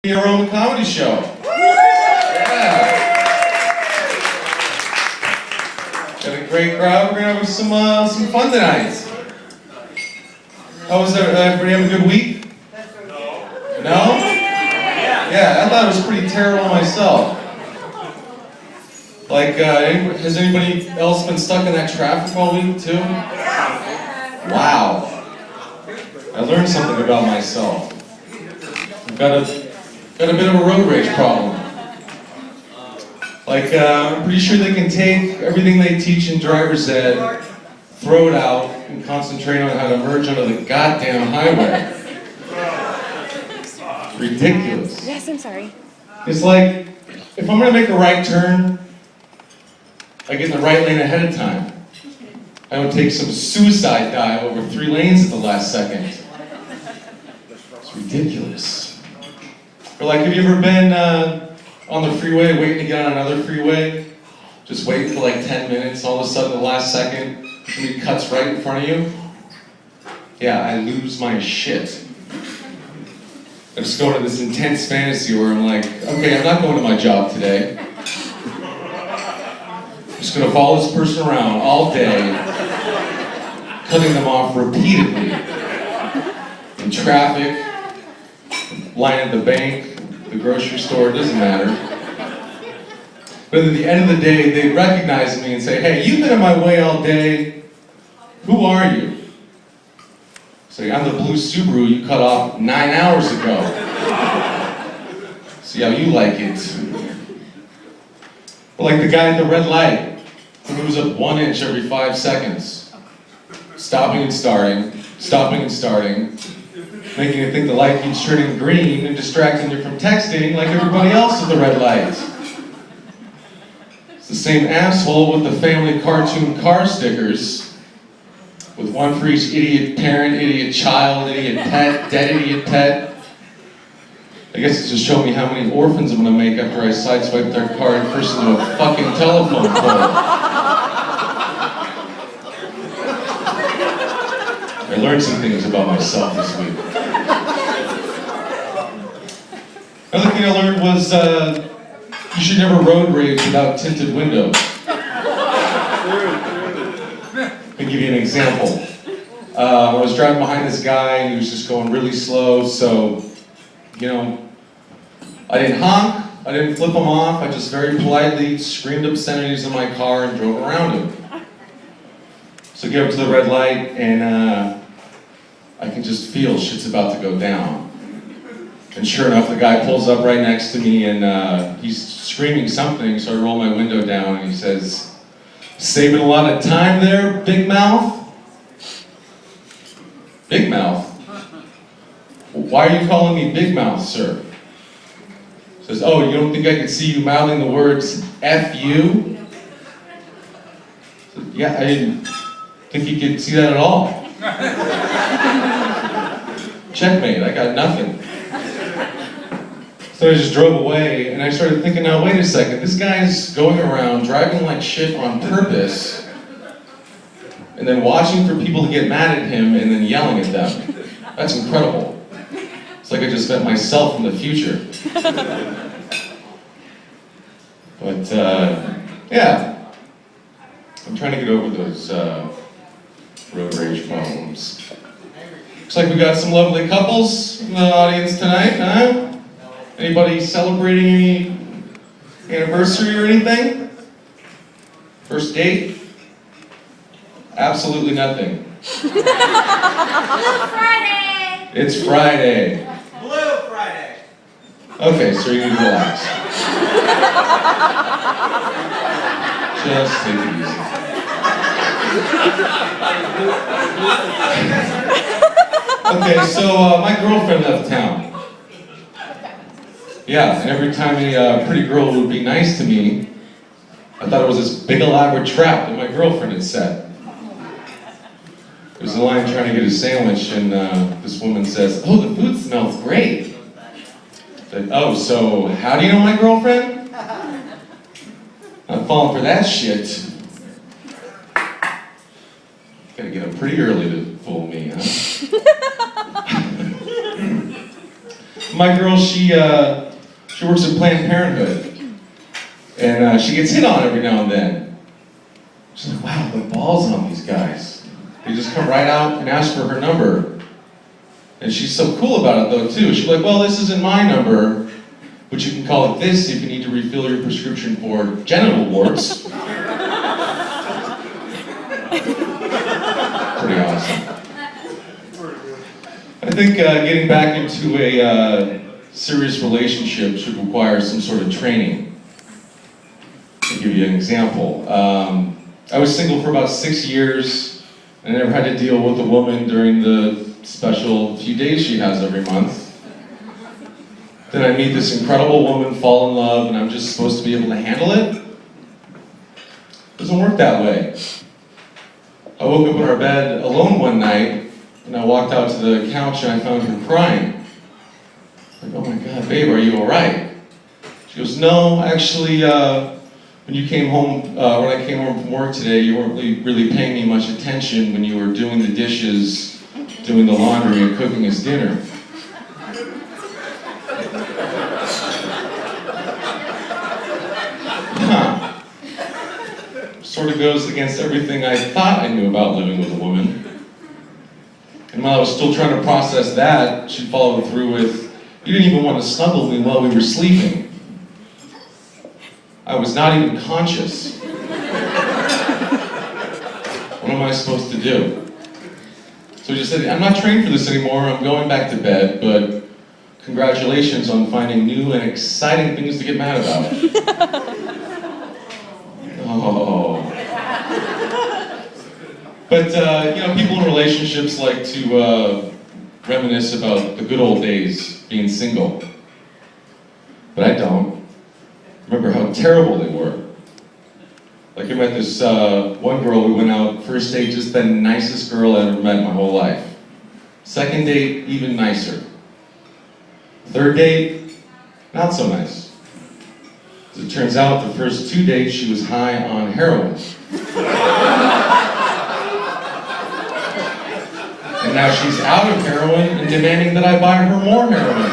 Mia Roma comedy show. Yeah. Got a great crowd. We're gonna have some fun tonight. How was that? Everybody have a good week? No? Yeah, I thought it was pretty terrible myself. Like, has anybody else been stuck in that traffic all week too? Wow. I learned something about myself. I've got a bit of a road rage problem. Like, I'm pretty sure they can take everything they teach in driver's ed, throw it out, and concentrate on how to merge onto the goddamn highway. It's ridiculous. Yes, I'm sorry. It's like, if I'm gonna make a right turn, I get in the right lane ahead of time. I don't take some suicide dive over 3 lanes at the last second. It's ridiculous. Or like, have you ever been on the freeway waiting to get on another freeway? Just waiting for like 10 minutes, all of a sudden the last second, somebody cuts right in front of you? Yeah, I lose my shit. I just go into this intense fantasy where I'm like, okay, I'm not going to my job today. I'm just gonna follow this person around all day, cutting them off repeatedly. In traffic, line at the bank, the grocery store, it doesn't matter. But at the end of the day, they recognize me and say, hey, you've been in my way all day. Who are you? Say, I'm the blue Subaru you cut off 9 hours ago. See how you like it. But like the guy at the red light, who moves up 1 inch every 5 seconds. Stopping and starting, making you think the light keeps turning green and distracting you from texting like everybody else at the red light. It's the same asshole with the family cartoon car stickers, with one for each idiot parent, idiot child, idiot pet, dead idiot pet. I guess it's just showing me how many orphans I'm gonna make after I sideswipe their car and first into a fucking telephone pole. I learned some things about myself this week. Another thing I learned was you should never road rage without tinted windows. I'll give you an example. I was driving behind this guy and he was just going really slow, so, you know, I didn't honk, I didn't flip him off, I just very politely screamed obscenities in my car and drove around him. So I get up to the red light and I can just feel shit's about to go down. And sure enough, the guy pulls up right next to me and he's screaming something, so I roll my window down and he says, saving a lot of time there, big mouth? Big mouth? Why are you calling me big mouth, sir? He says, oh, you don't think I could see you mouthing the words F you? I said, yeah, I didn't think you could see that at all. Checkmate, I got nothing. So I just drove away, and I started thinking, now wait a second, this guy's going around driving like shit on purpose, and then watching for people to get mad at him and then yelling at them. That's incredible. It's like I just met myself in the future. But, yeah. I'm trying to get over those road rage problems. Looks like we got some lovely couples in the audience tonight, huh? Anybody celebrating any anniversary or anything? First date? Absolutely nothing. Blue Friday! It's Friday. Blue Friday! Okay, so you need to relax. Just take it easy. Okay, so my girlfriend left town. Yeah, and every time a pretty girl would be nice to me, I thought it was this big elaborate trap that my girlfriend had set. There was a line trying to get a sandwich, and this woman says, oh, the food smells great. I said, oh, so how do you know my girlfriend? I'm falling for that shit. Gotta get up pretty early to fool me, huh? My girl, she works at Planned Parenthood, and she gets hit on every now and then. She's like, wow, the balls on these guys. They just come right out and ask for her number. And she's so cool about it though too. She's like, well, this isn't my number, but you can call it this if you need to refill your prescription for genital warts. Pretty awesome. I think getting back into a serious relationship should require some sort of training. I'll give you an example. I was single for about 6 years. I never had to deal with a woman during the special few days she has every month. Then I meet this incredible woman, fall in love, and I'm just supposed to be able to handle it? It doesn't work that way. I woke up in our bed alone one night, and I walked out to the couch and I found her crying. Like, oh my God, babe, are you all right? She goes, no, actually, when you came home, when I came home from work today, you weren't really paying me much attention when you were doing the dishes, doing the laundry, and cooking us dinner. Huh. Sort of goes against everything I thought I knew about living with a woman. And while I was still trying to process that, she followed through with, you didn't even want to snuggle me while we were sleeping. I was not even conscious. What am I supposed to do? So she said, I'm not trained for this anymore, I'm going back to bed, but congratulations on finding new and exciting things to get mad about. Oh. But, people in relationships like to reminisce about the good old days being single. But I don't. Remember how terrible they were. Like I met this one girl, we went out, first date, just the nicest girl I ever met in my whole life. Second date, even nicer. Third date, not so nice. As it turns out, the first 2 dates, she was high on heroin. And now she's out of heroin and demanding that I buy her more heroin.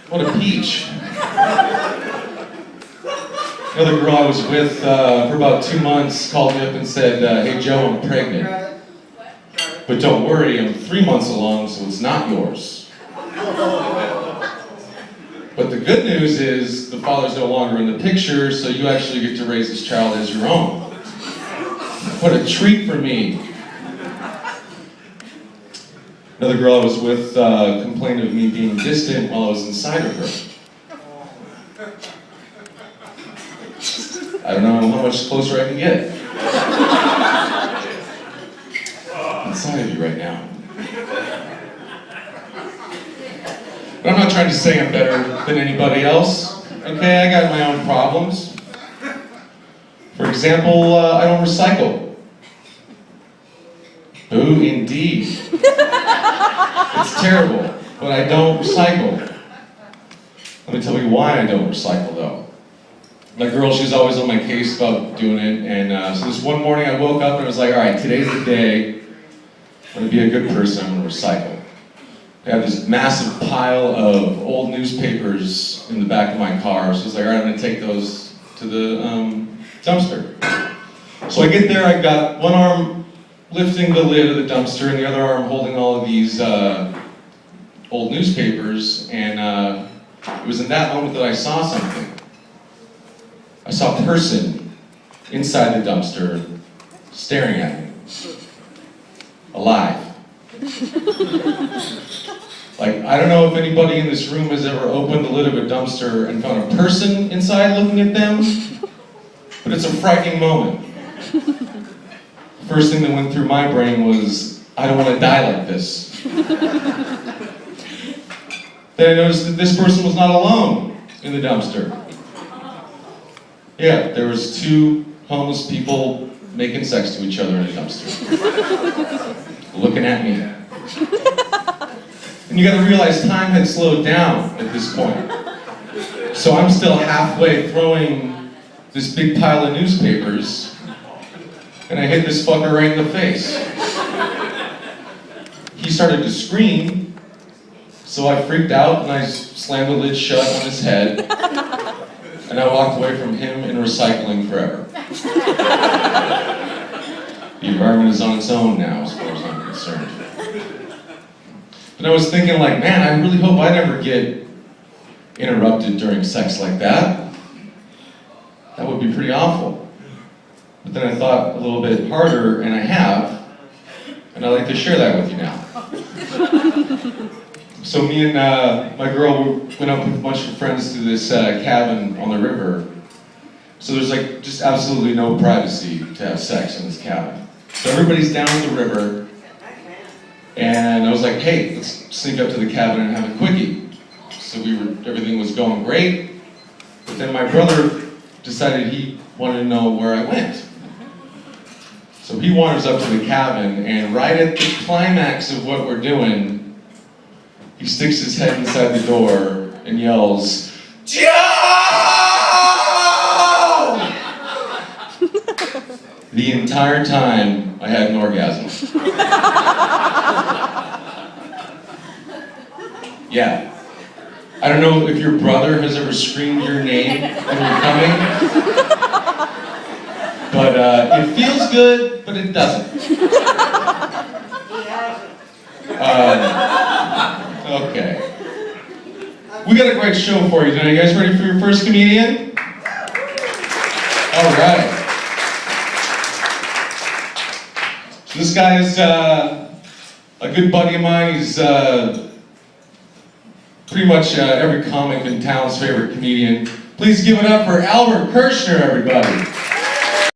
What a peach. Another girl I was with for about 2 months called me up and said, hey Joe, I'm pregnant. But don't worry, I'm 3 months along, so it's not yours. But the good news is the father's no longer in the picture, so you actually get to raise this child as your own. What a treat for me. Another girl I was with complained of me being distant while I was inside of her. I don't know how much closer I can get. Inside of you right now. But I'm not trying to say I'm better than anybody else. Okay, I got my own problems. For example, I don't recycle. Boo, indeed. It's terrible, but I don't recycle. Let me tell you why I don't recycle, though. My girl, she's always on my case about doing it, and so this one morning I woke up and I was like, all right, today's the day. I'm going to be a good person, I'm going to recycle. I have this massive pile of old newspapers in the back of my car, so I was like, all right, I'm going to take those to the dumpster. So I get there, I got one arm lifting the lid of the dumpster and the other arm holding all of these old newspapers, and it was in that moment that I saw something. I saw a person inside the dumpster staring at me. Alive. Like, I don't know if anybody in this room has ever opened the lid of a dumpster and found a person inside looking at them, but it's a frightening moment. First thing that went through my brain was, I don't want to die like this. Then I noticed that this person was not alone in the dumpster. Yeah, there was 2 homeless people making sex to each other in a dumpster. Looking at me. And you gotta realize time had slowed down at this point. So I'm still halfway throwing this big pile of newspapers, and I hit this fucker right in the face. He started to scream, So I freaked out and I slammed the lid shut on his head, and I walked away from him and recycling forever. The environment is on its own now, as far as I'm concerned. But I was thinking like, man, I really hope I never get interrupted during sex like that. That would be pretty awful. But then I thought a little bit harder, and I have, and I'd like to share that with you now. So me and my girl went up with a bunch of friends to this cabin on the river. So there's like just absolutely no privacy to have sex in this cabin. So everybody's down at the river, and I was like, hey, let's sneak up to the cabin and have a quickie. So everything was going great, but then my brother decided he wanted to know where I went. So he wanders up to the cabin, and right at the climax of what we're doing, he sticks his head inside the door and yells, "Joe!" The entire time, I had an orgasm. Yeah. I don't know if your brother has ever screamed your name when you're coming, but it feels good, but it doesn't. Okay. We got a great show for you tonight. You guys ready for your first comedian? All right. So this guy is a good buddy of mine. He's pretty much every comic in town's favorite comedian. Please give it up for Albert Kirshner, everybody.